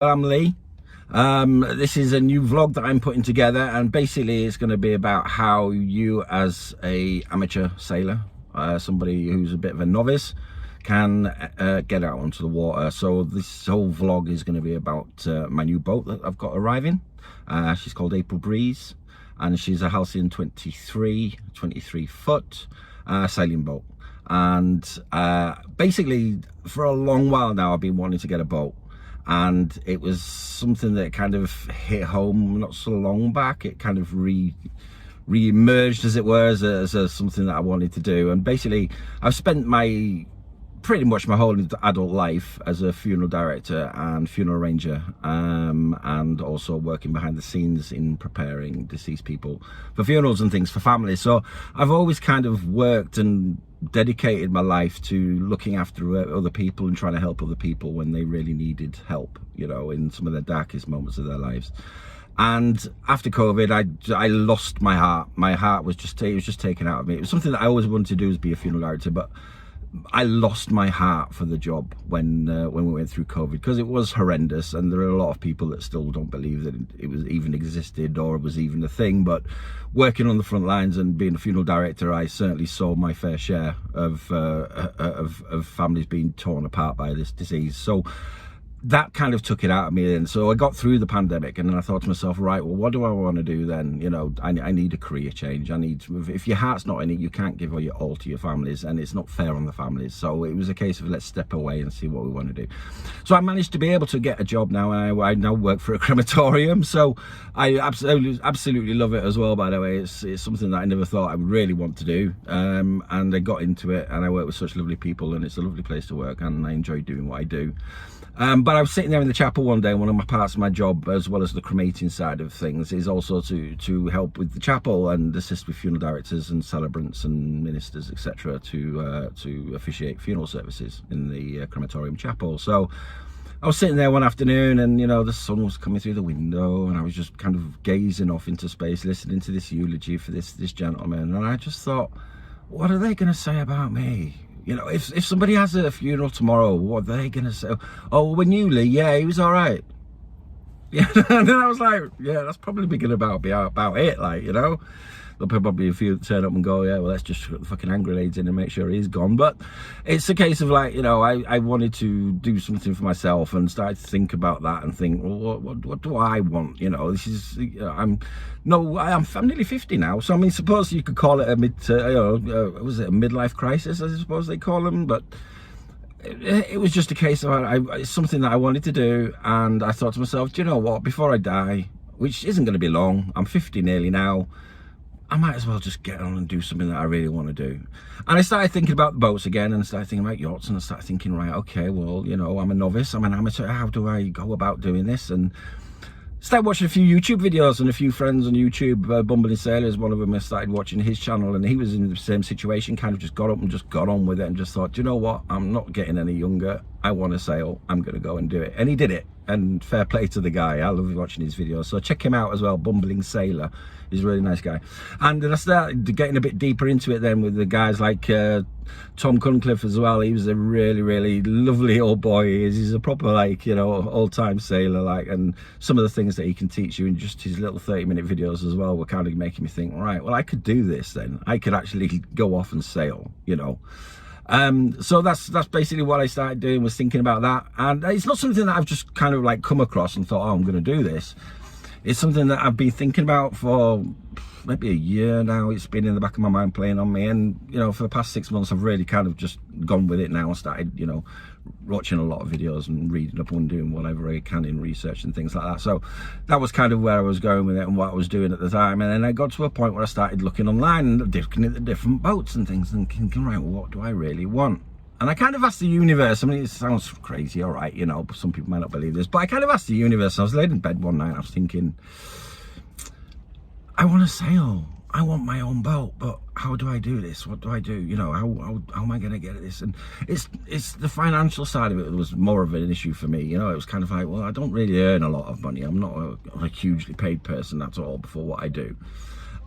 I'm Lee. This is a new vlog that I'm putting together, and basically it's going to be about how you as a amateur sailor, somebody who's a bit of a novice, can get out onto the water. So this whole vlog is going to be about my new boat that I've got arriving. She's called April Breeze, and she's a Halcyon 23 foot sailing boat. And basically for a long while now I've been wanting to get a boat, and it was something that kind of hit home not so long back. It kind of re-emerged, as it were, as something that I wanted to do. And basically I've spent pretty much my whole adult life as a funeral director and funeral arranger, and also working behind the scenes in preparing deceased people for funerals and things for families. So I've always kind of worked and dedicated my life to looking after other people and trying to help other people when they really needed help, you know, in some of their darkest moments of their lives. And after COVID, I lost my heart. My heart was just taken out of me. It was something that I always wanted to do, was be a funeral director, but I lost my heart for the job when we went through COVID, because it was horrendous, and there are a lot of people that still don't believe that it was even existed or it was even a thing. But working on the front lines and being a funeral director, I certainly saw my fair share of families being torn apart by this disease. So that kind of took it out of me then. So I got through the pandemic, and then I thought to myself, right, well, what do I want to do then? You know, I need a career change. If your heart's not in it, you can't give all to your families, and it's not fair on the families. So it was a case of let's step away and see what we want to do. So I managed to be able to get a job now, and I now work for a crematorium. So I absolutely love it as well, by the way. It's something that I never thought I would really want to do, and I got into it, and I work with such lovely people, and it's a lovely place to work, and I enjoy doing what I do. But I was sitting there in the chapel one day. One of my parts of my job, as well as the cremating side of things, is also to help with the chapel and assist with funeral directors and celebrants and ministers, etc., to officiate funeral services in the crematorium chapel. So I was sitting there one afternoon, and you know, the sun was coming through the window, and I was just kind of gazing off into space, listening to this eulogy for this gentleman, and I just thought, what are they going to say about me? You know, if somebody has a funeral tomorrow, what are they going to say? Oh, when you, Lee, yeah, he was all right. Yeah, and then I was like, yeah, that's probably beginning about it, like, you know. There'll probably be a few that turn up and go, yeah, well, let's just put the fucking hand grenades in and make sure he's gone. But it's a case of like, you know, I wanted to do something for myself and started to think about that and think, well, what do I want? You know, this is, I'm nearly 50 now. So, I mean, suppose you could call it a was it a midlife crisis, I suppose they call them. But it was just a case of it's something that I wanted to do. And I thought to myself, do you know what, before I die, which isn't going to be long, I'm 50 nearly now, I might as well just get on and do something that I really want to do. And I started thinking about the boats again, and I started thinking about yachts, and I started thinking, right, okay, well, you know, I'm a novice, I'm an amateur, how do I go about doing this? And started watching a few YouTube videos, and a few friends on YouTube, Bumbling Sailors, one of them, I started watching his channel, and he was in the same situation, kind of just got up and just got on with it, and just thought, do you know what, I'm not getting any younger, I want to sail, I'm going to go and do it. And he did it, and fair play to the guy. I love watching his videos, so check him out as well, Bumbling Sailor. He's a really nice guy. And then I started getting a bit deeper into it then with the guys like Tom Cunliffe as well. He was a really, really lovely old boy. He's a proper, like, you know, old-time sailor, like, and some of the things that he can teach you in just his little 30-minute videos as well were kind of making me think, right, well, I could do this then. I could actually go off and sail, you know. So that's basically what I started doing, was thinking about that. And it's not something that I've just kind of like come across and thought, oh, I'm going to do this. It's something that I've been thinking about for maybe a year now. It's been in the back of my mind, playing on me. And, you know, for the past 6 months, I've really kind of just gone with it now and started, you know, watching a lot of videos and reading up and doing whatever I can in research and things like that. So that was kind of where I was going with it and what I was doing at the time. And then I got to a point where I started looking online and looking at the different boats and things and thinking, right, well, what do I really want? And I kind of asked the universe. I mean, it sounds crazy, all right, you know, some people might not believe this, but I kind of asked the universe. I was laid in bed one night, I was thinking, I want to sail. I want my own boat, but how do I do this? What do I do? You know, how am I going to get at this? And it's the financial side of it that was more of an issue for me. You know, it was kind of like, well, I don't really earn a lot of money. I'm not a hugely paid person at all for what I do.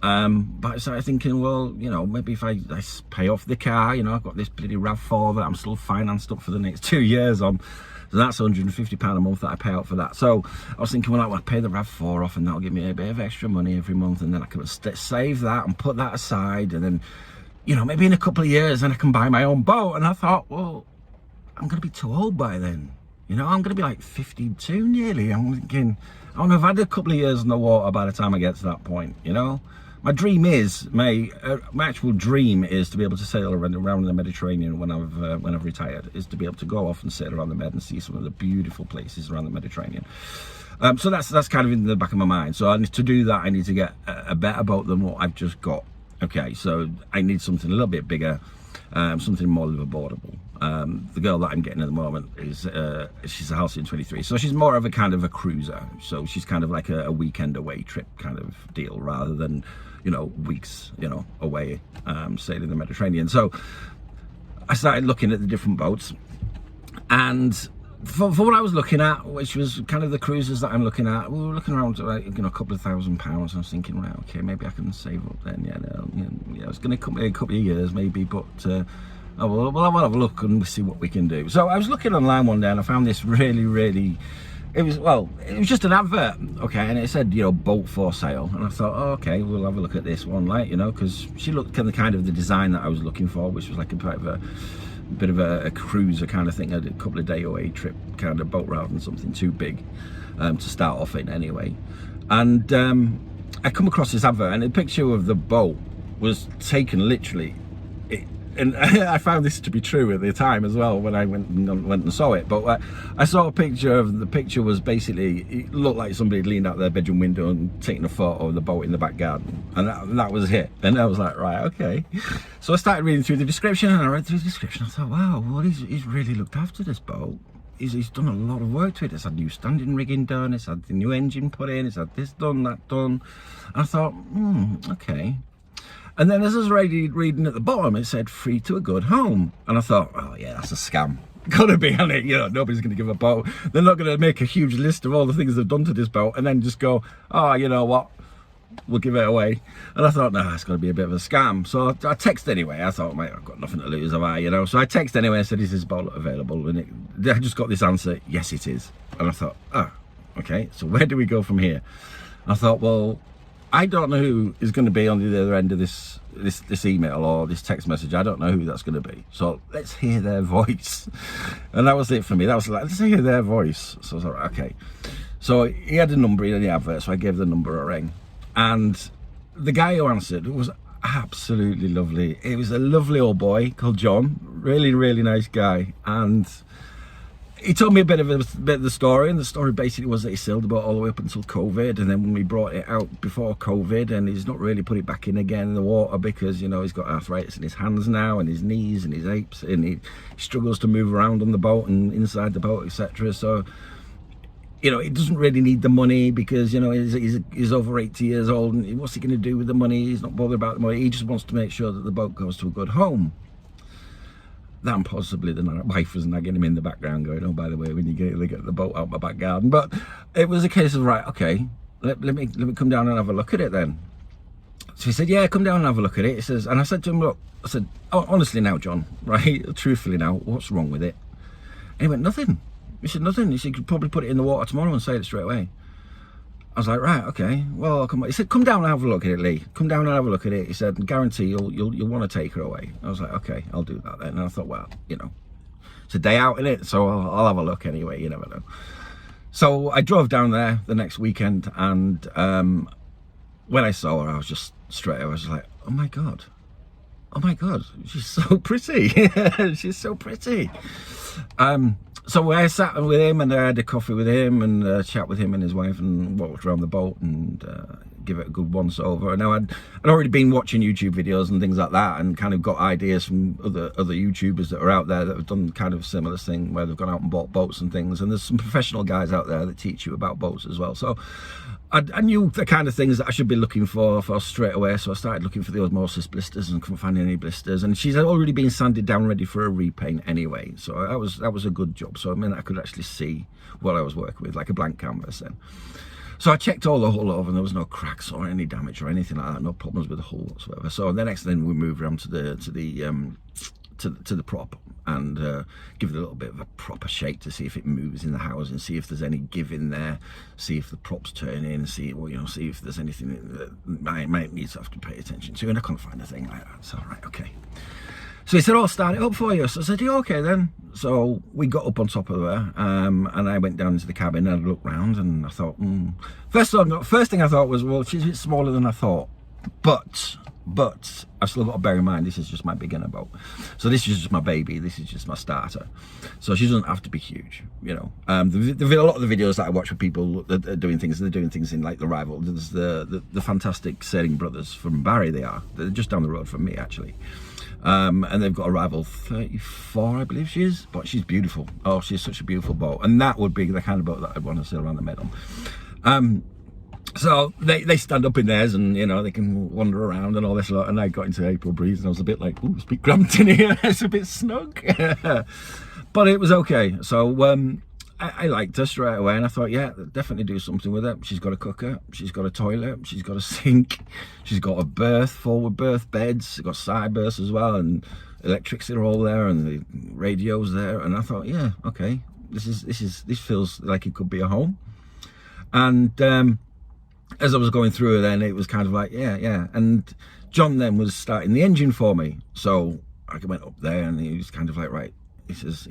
But I started thinking, well, you know, maybe if I pay off the car, you know, I've got this bloody RAV4 that I'm still financed up for the next 2 years on. So that's £150 a month that I pay out for that. So I was thinking, well, I'll pay the RAV4 off and that'll give me a bit of extra money every month, and then I can save that and put that aside, and then, you know, maybe in a couple of years then I can buy my own boat. And I thought, well, I'm going to be too old by then. You know, I'm going to be like 52 nearly. I'm thinking, I don't know if I've had a couple of years in the water by the time I get to that point, you know. My dream is, my actual dream is to be able to sail around the Mediterranean when I've retired, is to be able to go off and sail around the Med and see some of the beautiful places around the Mediterranean. So that's kind of in the back of my mind. So to do that, I need to get a better boat than what I've just got. Okay, so I need something a little bit bigger, something more liveaboardable. The girl that I'm getting at the moment is she's a Halcyon 23, so she's more of a kind of a cruiser. So she's kind of like a weekend away trip kind of deal, rather than, you know, weeks, you know, away sailing the Mediterranean. So I started looking at the different boats, and for what I was looking at, which was kind of the cruisers that I'm looking at, we were looking around to, like, you know, a couple of £1,000. I was thinking, right, okay, maybe I can save up then. Yeah, it's going to come in a couple of years maybe, but well, I'll have a look and we'll see what we can do. So I was looking online one day and I found this really, it was just an advert, okay, and it said, you know, boat for sale, and I thought, oh, okay, we'll have a look at this one, like, you know, because she looked kind of the design that I was looking for, which was like a bit of a cruiser kind of thing, a couple of day away trip kind of boat, rather than something too big to start off in anyway. And I come across this advert, and a picture of the boat was taken literally, and I found this to be true at the time as well when I went and saw it. But I saw a picture of the picture was basically, it looked like somebody had leaned out their bedroom window and taken a photo of the boat in the back garden, and that was it. And I was like, right, okay. So I started reading through the description, and I read through the description. I thought, wow, well, he's really looked after this boat. He's done a lot of work to it. It's had new standing rigging done. It's had the new engine put in. It's had this done, that done. And I thought, okay. And then as I was reading at the bottom, it said free to a good home. And I thought, oh yeah, that's a scam. Gotta be on it, you know, nobody's gonna give a boat. They're not gonna make a huge list of all the things they've done to this boat and then just go, oh, you know what, we'll give it away. And I thought, nah, it's gonna be a bit of a scam. So I texted anyway. I thought, mate, I've got nothing to lose, have I, you know? So I texted anyway. I said, is this boat available? And I just got this answer, yes, it is. And I thought, oh, okay, so where do we go from here? I thought, well, I don't know who is going to be on the other end of this email or this text message. I don't know who that's going to be. So let's hear their voice. And that was it for me. That was like, let's hear their voice. So I was like, okay. So he had a number in the advert, so I gave the number a ring. And the guy who answered was absolutely lovely. It was a lovely old boy called John. Really nice guy. And he told me a bit of the story, and the story basically was that he sailed the boat all the way up until COVID, and then when we brought it out before COVID, and he's not really put it back in again in the water because, you know, he's got arthritis in his hands now and his knees and his apes, and he struggles to move around on the boat and inside the boat, etc. So, you know, he doesn't really need the money because, you know, he's over 80 years old, and what's he going to do with the money? He's not bothered about the money. He just wants to make sure that the boat goes to a good home. Then possibly the wife was nagging him in the background going, oh, by the way, when you get the boat out my back garden. But it was a case of, right, okay, let me come down and have a look at it then. So he said, yeah, come down and have a look at it. He says, and I said to him, look, I said, oh, honestly now, John, right, truthfully now, what's wrong with it? And he went, nothing. He said, nothing. He said, you could probably put it in the water tomorrow and sail it straight away. I was like, right, okay, well, I'll come. He said, come down and have a look at it, Lee. Come down and have a look at it. He said, guarantee you'll want to take her away. I was like, okay, I'll do that then. And I thought, well, you know, it's a day out in it, so I'll have a look anyway. You never know. So I drove down there the next weekend, and when I saw her, I was just straight. I was like, oh my god, she's so pretty. She's so pretty. So I sat with him and I had a coffee with him and chat with him and his wife and walked around the boat and give it a good once over. And now I'd already been watching YouTube videos and things like that, and kind of got ideas from other YouTubers that are out there that have done kind of similar thing where they've gone out and bought boats and things. And there's some professional guys out there that teach you about boats as well. So I knew the kind of things that I should be looking for straight away. So I started looking for the osmosis blisters and couldn't find any blisters. And she's already been sanded down, ready for a repaint anyway. So that was a good job. So I mean, I could actually see what I was working with, like a blank canvas then. So I checked all the hull over, and there was no cracks or any damage or anything like that, no problems with the hull whatsoever. So the next thing we moved around to to the prop and give it a little bit of a proper shake to see if it moves in the house and see if there's any give in there, see if the props turn in, see, well, you know, see if there's anything that I might need to have to pay attention to. And I couldn't find a thing like that. So, right, okay. So he said, "I'll start it up for you." So I said, "Yeah, okay then." So we got up on top of her, and I went down into the cabin and I looked round and I thought, first thing I thought was, well, she's a bit smaller than I thought, but I've still got to bear in mind, this is just my beginner boat. So this is just my baby, this is just my starter. So she doesn't have to be huge, you know. There've been a lot of the videos that I watch with people that are doing things, they're doing things in like the rival. There's the fantastic sailing brothers from Barry, they're just down the road from me actually. And they've got a rival 34, I believe she is, but she's beautiful. Oh, she's such a beautiful boat, and that would be the kind of boat that I'd want to sail around the Med on. So they stand up in theirs, and you know, they can wander around and all this lot. And I got into April breeze, and I was a bit like, "Ooh, it's a bit cramped in here. It's a bit snug," but it was okay. So I liked her straight away, and I thought, yeah, definitely do something with her. She's got a cooker, she's got a toilet, she's got a sink, she's got a berth, forward berth beds, she's got side berths as well, and electrics are all there, and the radio's there. And I thought, yeah, okay, this feels like it could be a home. And as I was going through it, then it was kind of like, yeah. And John then was starting the engine for me, so I went up there, and he was kind of like, right. He says,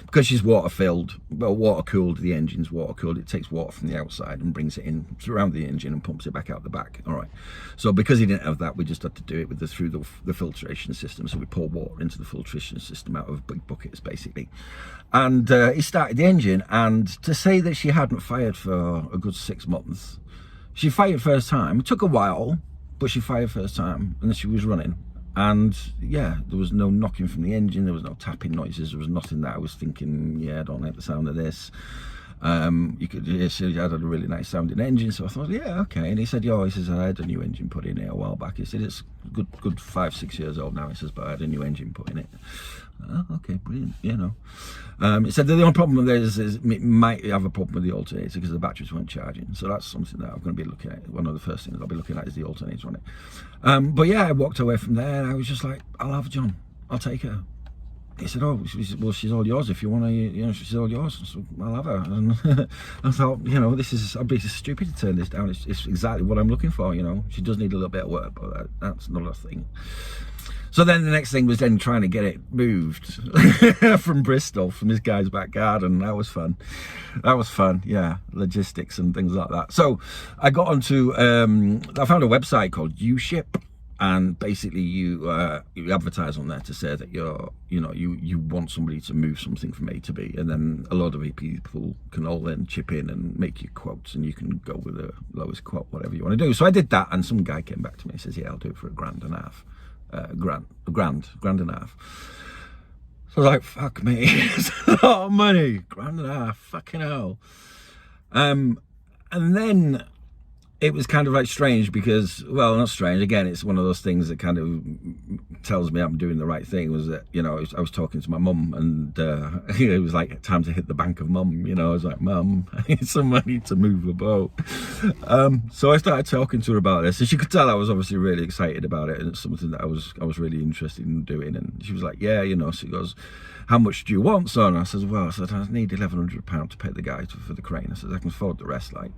because she's water filled, well, water cooled, the engine's water cooled, it takes water from the outside and brings it in around the engine and pumps it back out the back. All right. So because he didn't have that, we just had to do it with through the filtration system. So we pour water into the filtration system out of big buckets, basically. And he started the engine, and to say that she hadn't fired for a good 6 months, she fired first time. It took a while, but she fired first time, and then she was running. And yeah, there was no knocking from the engine, there was no tapping noises, there was nothing that I was thinking, yeah, I don't like the sound of this. You could hear she had a really nice sounding engine, so I thought, yeah, okay. And he said, he says, I had a new engine put in here a while back. He said, it's good 5-6 years old now. He says, but I had a new engine put in it. Oh, okay, brilliant, you know. He said that the only problem with this is it might have a problem with the alternator because the batteries weren't charging. So that's something that I'm going to be looking at. One of the first things I'll be looking at is the alternator on it. But yeah, I walked away from there, and I was just like, I'll have John, I'll take her. He said, oh, well, she's all yours if you want to, you know, she's all yours, so I'll have her. And I thought, you know, I'd be stupid to turn this down. It's exactly what I'm looking for, you know. She does need a little bit of work, but that's not a thing. So then the next thing was then trying to get it moved from Bristol, from this guy's back garden. That was fun. Yeah, logistics and things like that. So I got onto, I found a website called UShip, and basically you advertise on there to say that you want somebody to move something from A to B, and then a lot of people can all then chip in and make you quotes, and you can go with the lowest quote, whatever you want to do. So I did that, and some guy came back to me and says, yeah, I'll do it for £1.5 grand. £1.5 So I was like, fuck me, it's a lot of money, £1.5 fucking hell. And then it was kind of like strange because, well, not strange, again, it's one of those things that kind of tells me I'm doing the right thing. Was that, you know, I was talking to my mum, and it was like time to hit the bank of mum, you know. I was like, Mum, I need some money to move a boat. So I started talking to her about this, and she could tell I was obviously really excited about it, and it's something that I was really interested in doing. And she was like, yeah, you know, she goes, how much do you want, son? I said, well, I need £1,100 to pay the guy for the crane. I said, I can afford the rest, like.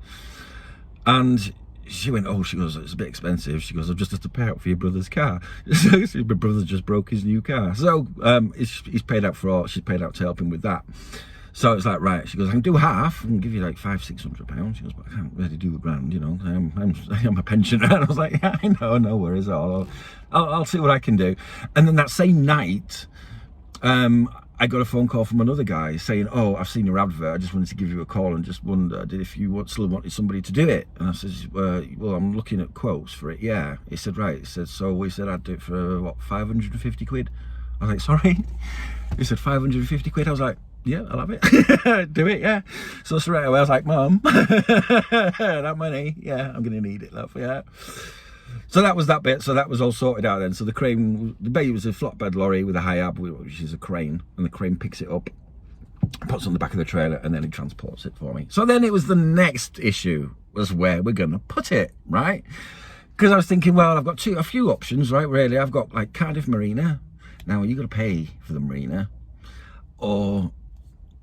And she went, oh, she goes, it's a bit expensive. She goes, I've just had to pay out for your brother's car. My brother just broke his new car. So he's paid out for all, she's paid out to help him with that. So it's like, right, she goes, I can do half and give you like £500-600. She goes, but I can't really do £1,000, you know. I'm a pensioner. And I was like, yeah, I know, no worries. I'll see what I can do. And then that same night, I got a phone call from another guy saying, oh, I've seen your advert, I just wanted to give you a call and just wondered if you still wanted somebody to do it. And I said, well, I'm looking at quotes for it, yeah. He said, right. He said, so we said I'd do it for, what, 550 quid? I was like, sorry? He said, 550 quid? I was like, yeah, I'll have it. Do it, yeah. So straight away I was like, Mum, that money, yeah, I'm going to need it, love, yeah. So that was that bit. So that was all sorted out then. So the crane, the bay was a flatbed lorry with a high ab, which is a crane, and the crane picks it up, puts it on the back of the trailer, and then it transports it for me. So then it was the next issue was where we're gonna put it, right? Because I was thinking, well, I've got a few options, right? Really, I've got like Cardiff Marina. Now you got to pay for the marina, or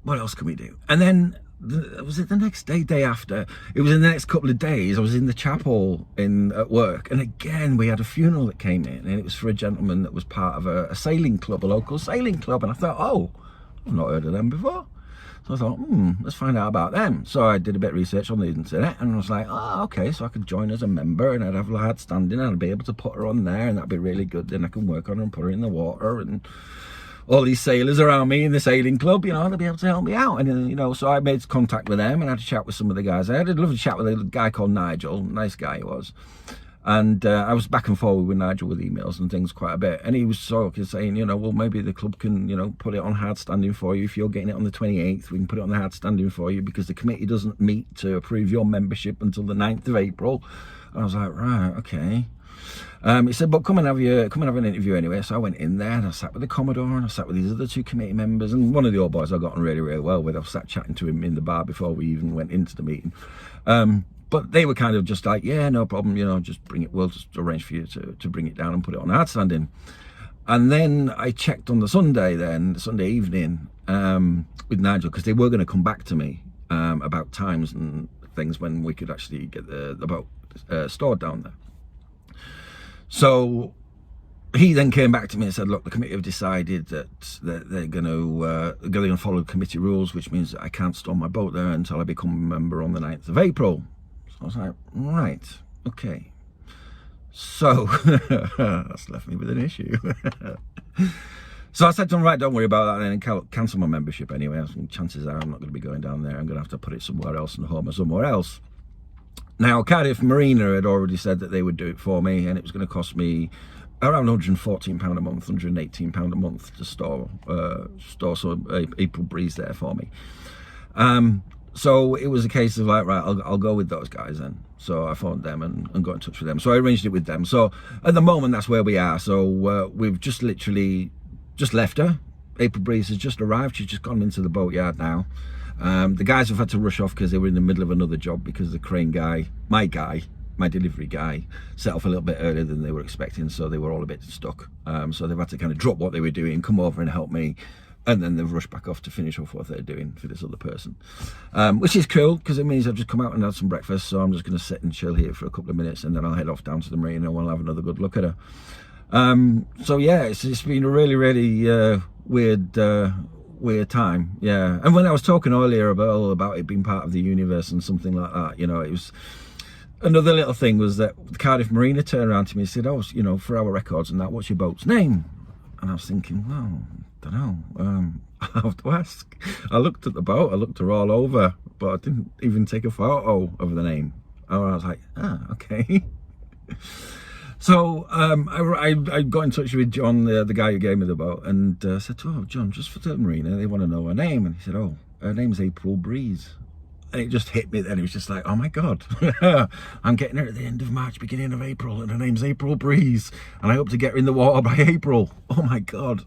what else can we do? And then was it the next day after? It was in the next couple of days. I was in the chapel at work, and again we had a funeral that came in, and it was for a gentleman that was part of a sailing club, a local sailing club. And I thought, oh, I've not heard of them before. So I thought, let's find out about them. So I did a bit of research on the internet, and I was like, oh, okay, so I could join as a member, and I'd have a hard standing, and I'd be able to put her on there, and that'd be really good. Then I can work on her and put her in the water, and all these sailors around me in the sailing club, you know, they'll be able to help me out. And, you know, so I made contact with them and I had a chat with some of the guys. I had a lovely chat with a guy called Nigel, nice guy he was. And I was back and forward with Nigel with emails and things quite a bit. And he was sort of saying, you know, well, maybe the club can, you know, put it on hard standing for you. If you're getting it on the 28th, we can put it on the hard standing for you, because the committee doesn't meet to approve your membership until the 9th of April. And I was like, right, okay. He said, but come and have an interview anyway. So I went in there and I sat with the Commodore and I sat with these other two committee members, and one of the old boys I got on really, really well with. I sat chatting to him in the bar before we even went into the meeting. But they were kind of just like, yeah, no problem, you know, just bring it. We'll just arrange for you to bring it down and put it on hard standing. And then I checked on the Sunday evening with Nigel, because they were going to come back to me about times and things when we could actually get the boat stored down there. So he then came back to me and said, look, the committee have decided that they're going to follow committee rules, which means that I can't store my boat there until I become a member on the 9th of April. So I was like, right, okay. So that's left me with an issue. So I said to him, right, don't worry about that, and cancel my membership anyway. Chances are I'm not going to be going down there. I'm going to have to put it somewhere else and home or somewhere else. Now, Cardiff Marina had already said that they would do it for me, and it was going to cost me around £114 a month, £118 a month to store some April Breeze there for me. So it was a case of like, right, I'll go with those guys then. So I phoned them and got in touch with them. So I arranged it with them. So at the moment, that's where we are. So we've just literally just left her. April Breeze has just arrived. She's just gone into the boatyard now. The guys have had to rush off because they were in the middle of another job, because the crane guy, my delivery guy, set off a little bit earlier than they were expecting, so they were all a bit stuck. So they've had to kind of drop what they were doing, come over and help me, and then they've rushed back off to finish off what they're doing for this other person, which is cool, because it means I've just come out and had some breakfast. So I'm just going to sit and chill here for a couple of minutes, and then I'll head off down to the marina and we'll have another good look at her. So yeah, it's been a really, really weird time, yeah. And when I was talking earlier about it being part of the universe and something like that, you know, it was another little thing was that the Cardiff Marina turned around to me and said, oh, you know, for our records and that, what's your boat's name? And I was thinking, well, I don't know, I have to ask. I looked at the boat, I looked her all over, but I didn't even take a photo of the name. And I was like, okay. So I got in touch with John, the guy who gave me the boat, and said, oh, John, just for the marina, they want to know her name. And he said, oh, her name's April Breeze. And it just hit me then. It was just like, oh my God, I'm getting her at the end of March, beginning of April, and her name's April Breeze. And I hope to get her in the water by April. Oh my God.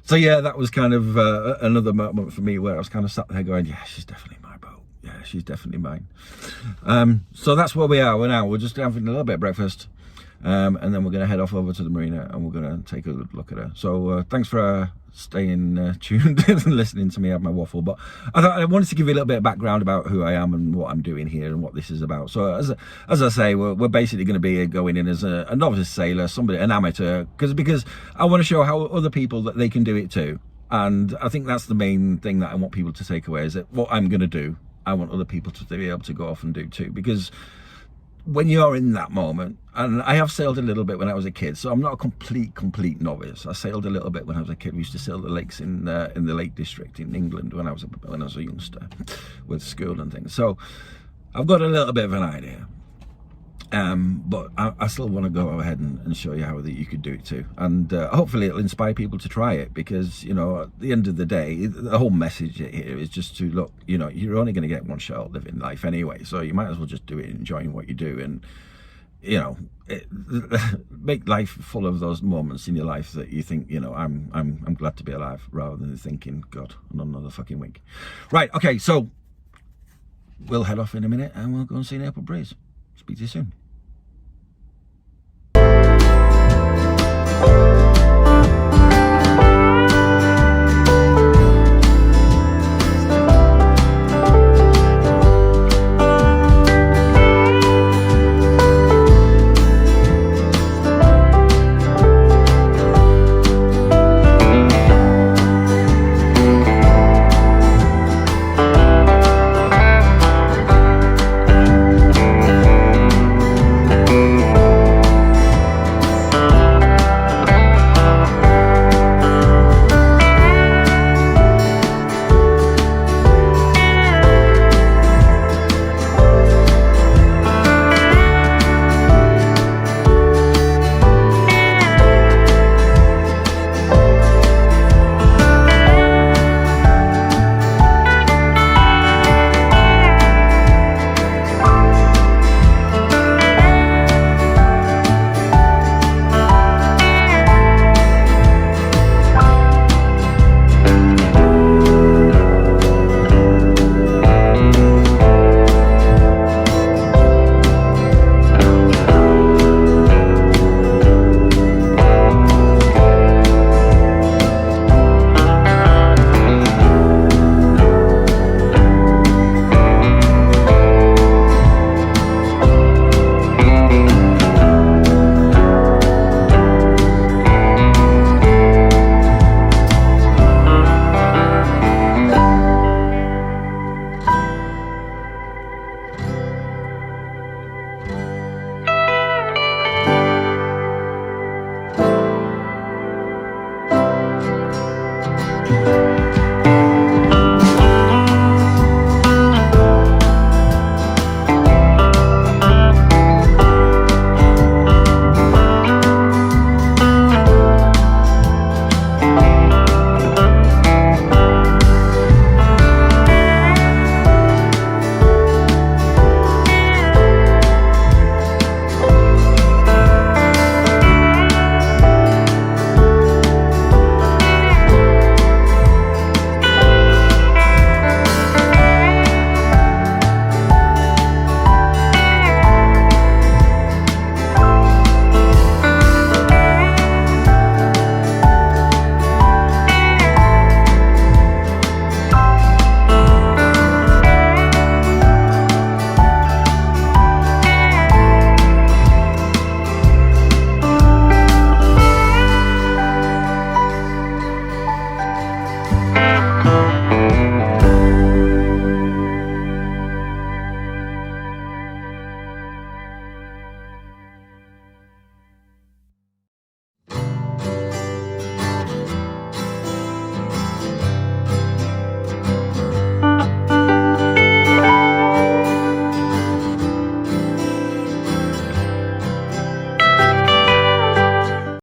So yeah, that was kind of another moment for me where I was kind of sat there going, yeah, she's definitely my boat. Yeah, she's definitely mine. So that's where we are. We're just having a little bit of breakfast. And then we're going to head off over to the marina and we're going to take a good look at her. So thanks for staying tuned and listening to me have my waffle. But I wanted to give you a little bit of background about who I am and what I'm doing here and what this is about. So as I say, we're basically going to be going in as a novice sailor, an amateur, because I want to show how other people that they can do it too. And I think that's the main thing that I want people to take away, is that what I'm going to do, I want other people to be able to go off and do too. Because when you're in that moment, and I have sailed a little bit when I was a kid, so I'm not a complete novice. I sailed a little bit when I was a kid. We used to sail the lakes in the Lake District in England when I was a youngster with school and things. So I've got a little bit of an idea. But I still want to go ahead and show you how that you could do it too, and hopefully it'll inspire people to try it, because you know, at the end of the day, the whole message here is just to look, you know, you're only going to get one shot at living life anyway, so you might as well just do it, enjoying what you do, and you know, make life full of those moments in your life that you think, you know, I'm glad to be alive, rather than thinking, God, another fucking week. Right, okay, so we'll head off in a minute and we'll go and see an April Breeze. Speak to you soon.